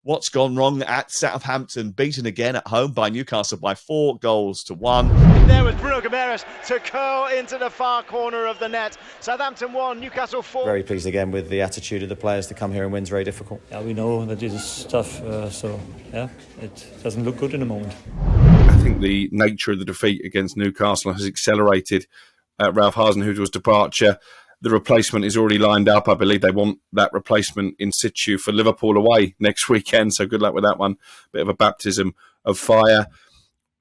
What's gone wrong at Southampton, beaten again at home by Newcastle by 4-1. There was Bruno Guimaraes to curl into the far corner of the net. Southampton 1, Newcastle 4. Very pleased again with the attitude of the players to come here and win is very difficult. Yeah, we know that it is tough, so it doesn't look good in the moment. I think the nature of the defeat against Newcastle has accelerated Ralph Hasenhüttl's departure. The replacement is already lined up. I believe they want that replacement in situ for Liverpool away next weekend, so good luck with that one. Bit of a baptism of fire.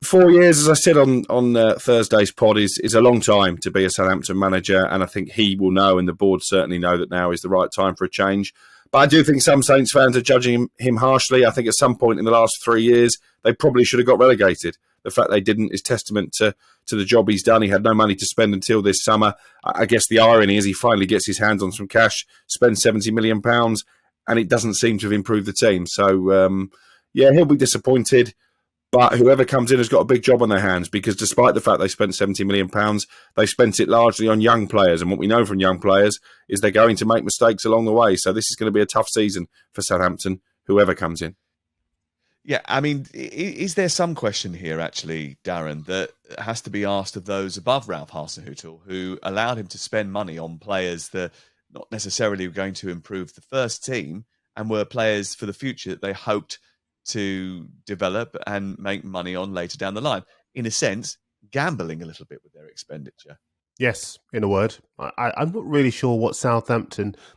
4 years, as I said on Thursday's pod, is a long time to be a Southampton manager, and I think he will know, and the board certainly know, that now is the right time for a change. But I do think some Saints fans are judging him harshly. I think at some point in the last 3 years, they probably should have got relegated. The fact they didn't is testament to the job he's done. He had no money to spend until this summer. I guess the irony is he finally gets his hands on some cash, spends £70 million, and it doesn't seem to have improved the team. So, he'll be disappointed. But whoever comes in has got a big job on their hands, because despite the fact they spent £70 million, they spent it largely on young players. And what we know from young players is they're going to make mistakes along the way. So this is going to be a tough season for Southampton, whoever comes in. Yeah, I mean, is there some question here, actually, Darren, that has to be asked of those above Ralph Hasenhüttl, who allowed him to spend money on players that not necessarily were going to improve the first team and were players for the future that they hoped to develop and make money on later down the line? In a sense, gambling a little bit with their expenditure. Yes, in a word. I'm not really sure what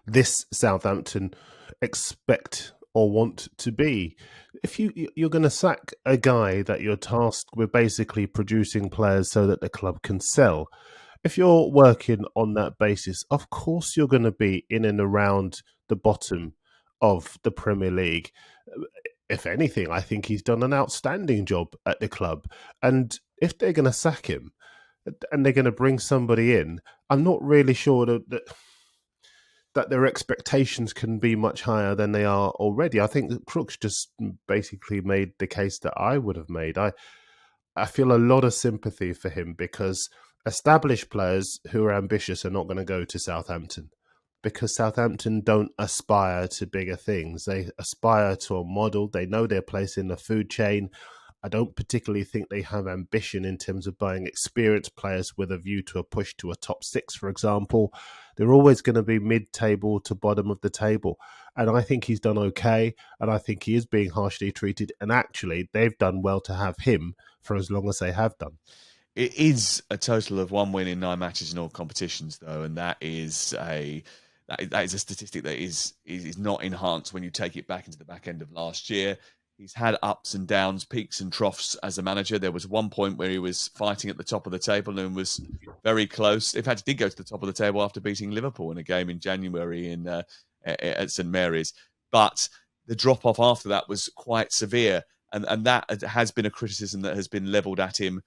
this Southampton, expect or want to be. If you're going to sack a guy that you're tasked with basically producing players so that the club can sell, if you're working on that basis, of course you're going to be in and around the bottom of the Premier League. If anything, I think he's done an outstanding job at the club. And if they're going to sack him and they're going to bring somebody in, I'm not really sure that their expectations can be much higher than they are already. I think that Crook's just basically made the case that I would have made. I feel a lot of sympathy for him, because established players who are ambitious are not going to go to Southampton, because Southampton don't aspire to bigger things. They aspire to a model. They know their place in the food chain. I don't particularly think they have ambition in terms of buying experienced players with a view to a push to a top six, for example. They're always going to be mid-table to bottom of the table. And I think he's done okay, and I think he is being harshly treated. And actually, they've done well to have him for as long as they have done. It is a total of 1 win in 9 matches in all competitions, though, and that is a statistic that is not enhanced when you take it back into the back end of last year. He's had ups and downs, peaks and troughs as a manager. There was one point where he was fighting at the top of the table and was very close. In fact, he did go to the top of the table after beating Liverpool in a game in January at St Mary's. But the drop-off after that was quite severe. And that has been a criticism that has been levelled at him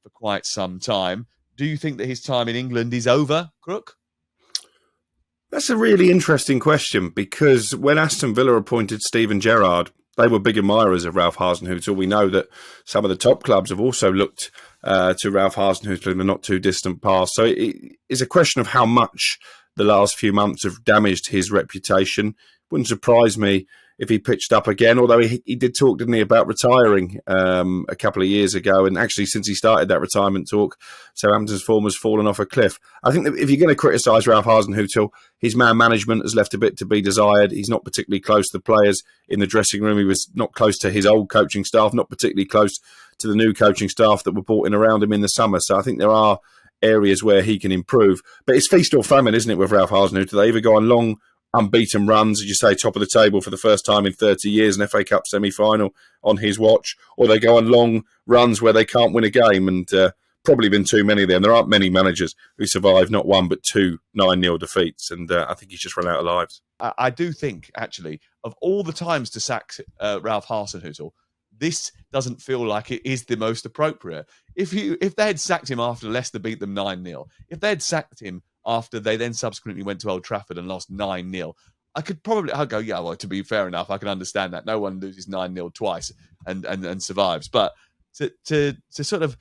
for quite some time. Do you think that his time in England is over, Crook? That's a really interesting question, because when Aston Villa appointed Steven Gerrard, they were big admirers of Ralph Hasenhüttl. We know that some of the top clubs have also looked to Ralph Hasenhüttl in the not too distant past. So it is a question of how much the last few months have damaged his reputation. Wouldn't surprise me if he pitched up again, although he did talk, didn't he, about retiring a couple of years ago. And actually, since he started that retirement talk, Southampton's form has fallen off a cliff. I think that if you're going to criticise Ralph Hasenhüttl, his man management has left a bit to be desired. He's not particularly close to the players in the dressing room. He was not close to his old coaching staff, not particularly close to the new coaching staff that were brought in around him in the summer. So I think there are areas where he can improve. But it's feast or famine, isn't it, with Ralph Hasenhüttl? They either go on long unbeaten runs, as you say, top of the table for the first time in 30 years, an FA Cup semi-final on his watch, or they go on long runs where they can't win a game, and probably been too many of them. There aren't many managers who survive not one but 2 9-0 defeats, and I think he's just run out of lives. I do think, actually, of all the times to sack Ralph Hasenhüttl, this doesn't feel like it is the most appropriate. If they had sacked him after Leicester beat them 9-0, if they had sacked him after they then subsequently went to Old Trafford and lost 9-0, I'd go, yeah, well, to be fair enough, I can understand that. No one loses 9-0 twice and survives. But to sort of,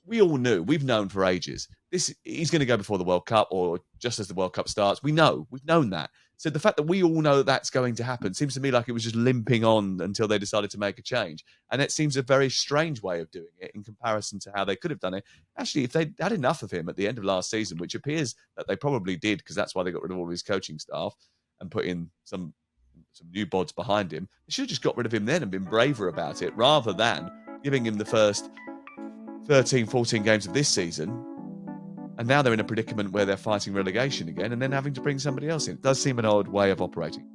we all knew, we've known for ages, he's going to go before the World Cup or just as the World Cup starts. We've known that. So the fact that we all know that that's going to happen seems to me like it was just limping on until they decided to make a change. And it seems a very strange way of doing it in comparison to how they could have done it. Actually, if they had enough of him at the end of last season, which appears that they probably did, because that's why they got rid of all of his coaching staff and put in some new bods behind him, they should have just got rid of him then and been braver about it, rather than giving him the first 13, 14 games of this season. And now they're in a predicament where they're fighting relegation again and then having to bring somebody else in. It does seem an odd way of operating.